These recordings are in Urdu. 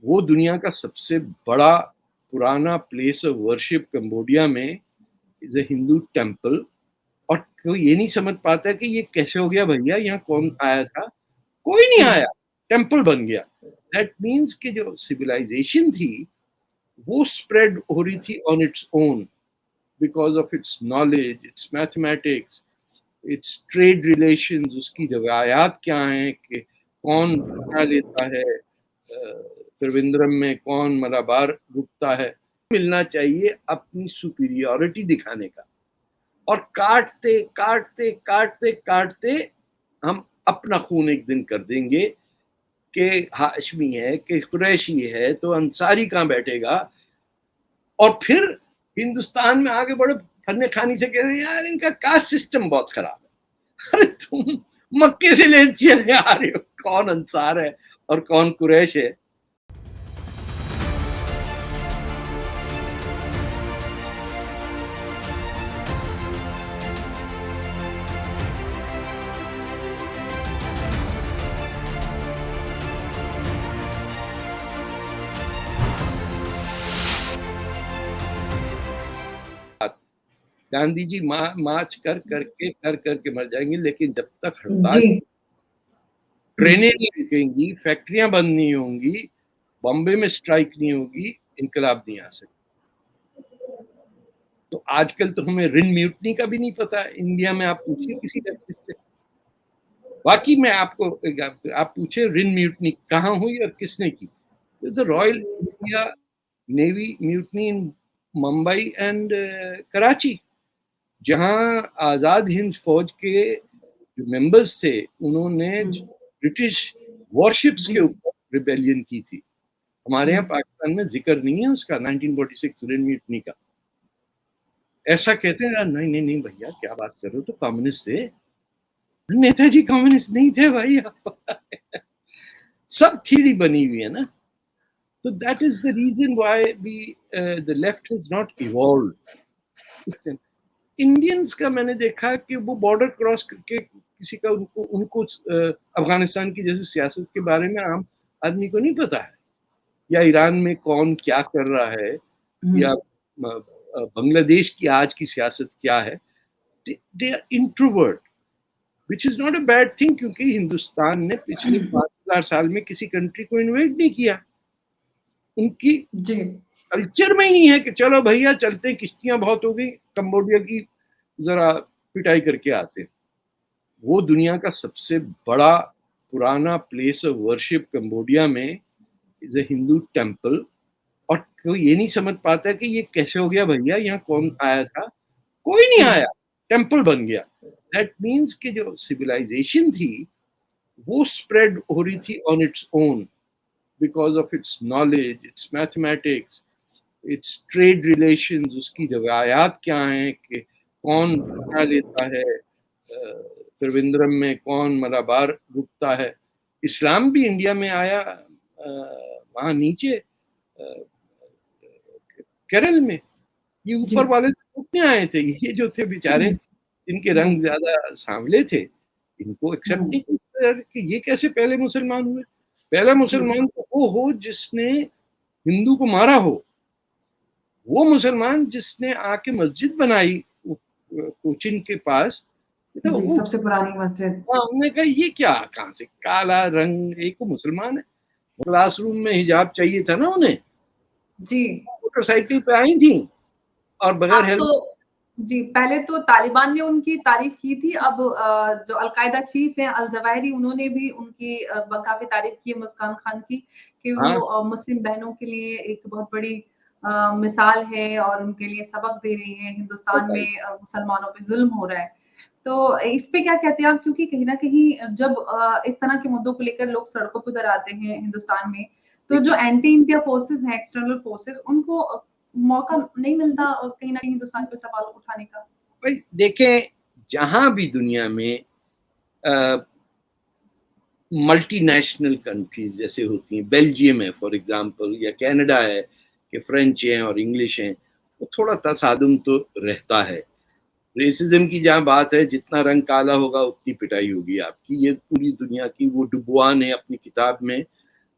وہ دنیا کا سب سے بڑا پرانا پلیس آف ورشپ کمبوڈیا میں از اے ہندو ٹیمپل، اور کوئی یہ نہیں سمجھ پاتا کہ یہ کیسے ہو گیا بھیا، یہاں کون آیا تھا؟ کوئی نہیں آیا، ٹیمپل بن گیا. دیٹ مینس کہ جو سویلائزیشن تھی وہ اسپریڈ ہو رہی تھی on its own because of its knowledge, its mathematics, its trade relations, اس کی روایات کیا ہیں کہ کون کیا لیتا ہے، ترویندرم میں کون ملابار رکتا ہے. ملنا چاہیے اپنی سپیریورٹی دکھانے کا، اور کاٹتے کاٹتے کاٹتے کاٹتے ہم اپنا خون ایک دن کر دیں گے کہ ہاشمی ہے کہ قریشی ہے تو انصاری کہاں بیٹھے گا. اور پھر ہندوستان میں آگے بڑے فن خانی سے کہہ رہے ہیں یار ان کا کاسٹ سسٹم بہت خراب ہے. ارے تم مکے سے لے چلے آ رہے ہو کون انصار ہے اور کون قریش ہے. گاندھی جی مارچ کر کے مر جائیں گے، لیکن جب تک ہڑتال ٹرینیں نہیں رکیں گی، فیکٹریاں بند نہیں ہوں گی، بامبے میں اسٹرائک نہیں ہوگی، انقلاب نہیں آ سکتا. تو آج کل تو ہمیں رن میوٹنی کا بھی نہیں پتا. انڈیا میں آپ پوچھیں کسی لیفٹسٹ سے، باقی میں آپ پوچھیں رن میوٹنی کہاں ہوئی اور کس نے کی. Royal India navy mutiny in Mumbai and Karachi, جہاں آزاد ہند فوج کے جو ممبرز تھے انہوں نے برٹش وارشپس کے اوپر ریبیلین کی تھی. ہمارے یہاں پاکستان میں ذکر نہیں ہے اس کا 1946 رن میوٹنی کا. ایسا کہتے ہیں نہیں نہیں نہیں بھیا کیا بات کر رہے ہو، تو کمیونسٹ تھے. نیتا جی کمیونسٹ نہیں تھے بھائی، سب کھیڑی بنی ہوئی ہے نا. تو that is the reason why the left has not evolved. Indians کا میں نے دیکھا کہ وہ بارڈر کراس کر کے کسی کا ان کو افغانستان کی جیسے سیاست کے بارے میں عام آدمی کو نہیں پتا ہے، یا ایران میں کون کیا کر رہا ہے، یا بنگلہ دیش کی آج کی سیاست کیا ہے. they are introvert which is not a bad thing، کیونکہ ہندوستان نے پچھلے 5000 سال میں کسی کنٹری کو انویٹ نہیں کیا. ان کی کلچر میں ہی نہیں ہے کہ چلو بھیا چلتے کشتیاں بہت ہو گئی کمبوڈیا کی ذرا پٹائی کر کے آتے. وہ دنیا کا سب سے بڑا پرانا پلیس آف ورشپ کمبوڈیا میں از اے ہندو ٹیمپل، اور کوئی یہ نہیں سمجھ پاتا کہ یہ کیسے ہو گیا بھیا، یہاں کون آیا تھا؟ کوئی نہیں آیا، ٹیمپل بن گیا. دیٹ مینس کہ جو سویلائزیشن تھی وہ اسپریڈ ہو رہی تھی on its own because of its knowledge, its mathematics, its trade relations, اس کی روایات کیا ہیں کہ کون کیا لیتا ہے، ترویندرم میں کون ملابار رکتا ہے. اسلام بھی انڈیا میں آیا وہاں نیچے کیرل میں. یہ اوپر والے کتنے آئے تھے، یہ جو تھے بیچارے جن کے رنگ زیادہ سانولے تھے ان کو ایکسپٹ نہیں کیا کہ یہ کیسے پہلے مسلمان ہوئے. پہلا مسلمان تو وہ ہو جس نے ہندو کو مارا ہو، وہ مسلمان جس نے آ کے مسجد بنائی کوچن کے پاس، سب سے پرانی مسجد. ہم نے کہا یہ کیا کہاں سے کالا رنگ، ایک مسلمان ہے. کلاس روم میں حجاب چاہیے تھا نا انہیں، موٹر سائیکل پہ آئی تھیں اور بغیر ہیلمٹ. جی پہلے تو طالبان نے ان کی تعریف کی تھی، اب جو القاعدہ چیف ہیں الزوائری انہوں نے بھی ان کی کافی تعریف کی ہے مسکان خان کی، کہ وہ مسلم بہنوں کے لیے ایک بہت بڑی مثال ہے اور ان کے لیے سبق دے رہی ہیں. ہندوستان میں مسلمانوں پہ ظلم ہو رہا ہے، تو اس پہ کیا کہتے ہیں آپ؟ کیونکہ کہیں نہ کہیں جب اس طرح کے مدعوں کو لے کر لوگ سڑکوں پہ اتر آتے ہیں ہندوستان میں، تو جو اینٹی انڈیا فورسز ہیں، ایکسٹرنل فورسز، ان کو موقع نہیں ملتا کہیں نہ کہیں ہندوستان پہ سوال اٹھانے کا. دیکھیں جہاں بھی دنیا میں ملٹی نیشنل کنٹریز جیسے ہوتی ہیں، بیلجیم ہے فار ایگزامپل، یا کینیڈا ہے کہ فرینچ ہیں اور انگلش ہیں، وہ تھوڑا تصادم تو رہتا ہے. ریسزم کی جہاں بات ہے، جتنا رنگ کالا ہوگا اتنی پٹائی ہوگی آپ کی. یہ پوری دنیا کی، وہ ڈبوا نے اپنی کتاب میں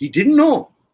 he didn't know।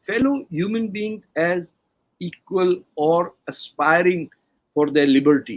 fellow human beings as equal or aspiring for their liberty।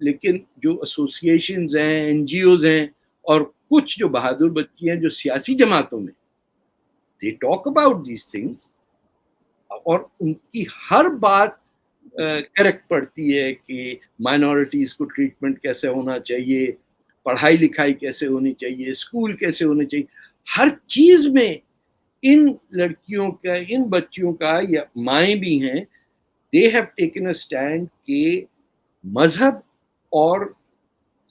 لیکن جو ایسوسیشنز ہیں, این جی اوز ہیں, اور کچھ جو بہادر بچی ہیں جو سیاسی جماعتوں میں, they talk about these things, اور ان کی ہر بات کریکٹ پڑتی ہے کہ مائنورٹیز کو ٹریٹمنٹ کیسے ہونا چاہیے, پڑھائی لکھائی کیسے ہونی چاہیے, اسکول کیسے ہونے چاہیے. ہر چیز میں ان لڑکیوں کا, ان بچیوں کا, یا مائیں بھی ہیں, they have taken a stand کہ مذہب اور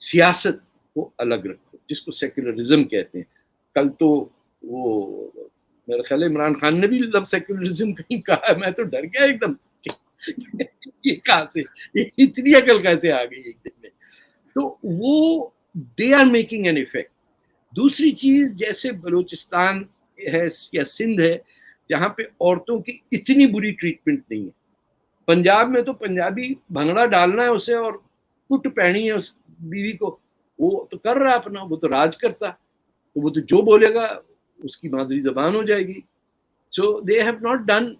سیاست کو الگ رکھو, جس کو سیکولرزم کہتے ہیں. کل تو وہ میرا خیال ہے عمران خان نے بھی لفظ سیکولرزم کہیں کہا, میں تو ڈر گیا ایک دم. یہ کہاں سے, اتنی عقل کیسے آ گئی ایک دن میں. تو وہ they are making an effect. دوسری چیز, جیسے بلوچستان ہے یا سندھ ہے جہاں پہ عورتوں کی اتنی بری ٹریٹمنٹ نہیں ہے. پنجاب میں تو پنجابی بھنگڑا ڈالنا ہے اسے اور کٹ پہنی ہے اس بیوی کو, وہ تو کر رہا ہے اپنا, وہ تو راج کرتا, تو وہ تو جو بولے گا اس کی مادری زبان ہو جائے گی. So they have not done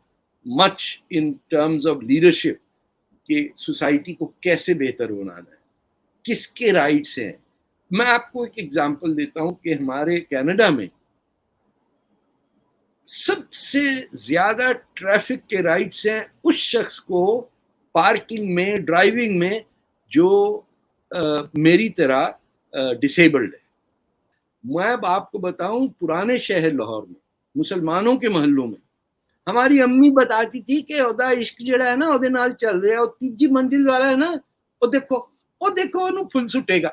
much in terms of leadership کہ سوسائٹی کو کیسے بہتر بنانا ہے, کس کے رائٹس ہیں. میں آپ کو ایک ایگزامپل دیتا ہوں کہ ہمارے کینیڈا میں سب سے زیادہ ٹریفک کے رائٹس ہیں اس شخص کو پارکنگ میں, ڈرائیونگ میں, جو میری طرح ڈسیبلڈ ہے. میں اب آپ کو بتاؤں, پرانے شہر لاہور میں مسلمانوں کے محلوں میں ہماری امی بتاتی تھی کہ ادا عشق جڑا ہے نا وہ نال چل رہا ہے, اور تیجی منزل والا ہے نا وہ دیکھو انہوں پھل سٹے گا.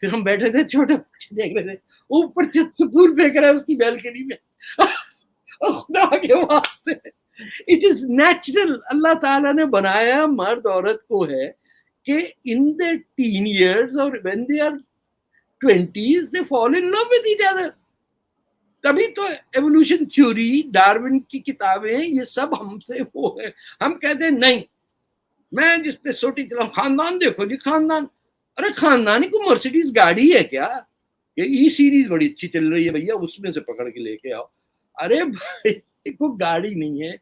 پھر ہم بیٹھے تھے, چھوٹے بچے دیکھ رہے تھے, اوپر سے سپول پھینک رہا ہے اس کی بیلکنی میں. خدا کے واسطے, اٹ از نیچرل. اللہ تعالیٰ نے بنایا مرد عورت کو ہے کہ ان their teen years اور when they are 20s they fall in love with each other. تبھی تو ایوولوشن تھیوری, ڈارون کی کتابیں, یہ سب ہم سے وہ ہے. ہم کہتے ہیں نہیں, میں جس پہ سوٹی چلاؤں, خاندان دیکھو جی خاندان, ارے خاندانی کو مرسیڈیز گاڑی ہے کیا, یہ ای سیریز بڑی اچھی چل رہی ہے بھیا, اس میں سے پکڑ کے لے کے آؤ. ارے بھائی کو گاڑی نہیں ہے,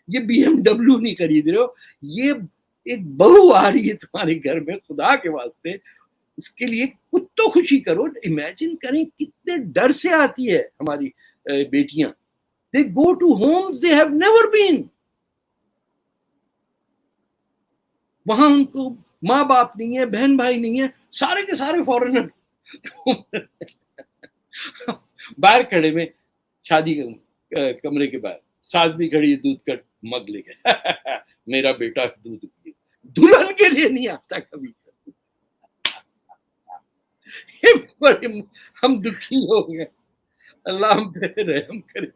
یہ بی ایم ڈبلو نہیں خرید رہے ہو, یہ ایک بہو آ رہی ہے تمہارے گھر میں, خدا کے واسطے اس کے لیے کچھ تو خوشی کرو. امیجن کریں کتنے ڈر سے آتی ہے ہماری بیٹیاں. they go to homes they have never been. وہاں ان کو ماں باپ نہیں ہے, بہن بھائی نہیں ہے, سارے کے سارے فورنر باہر کھڑے میں, شادی کمرے کے باہر ساتھ بھی کھڑی ہے, دودھ کا مگ لے کے, میرا بیٹا دودھ پیے, دلہن کے لیے نہیں آتا کبھی. ہم دکھی ہو گئے, اللہ ہم پہ رحم کرے.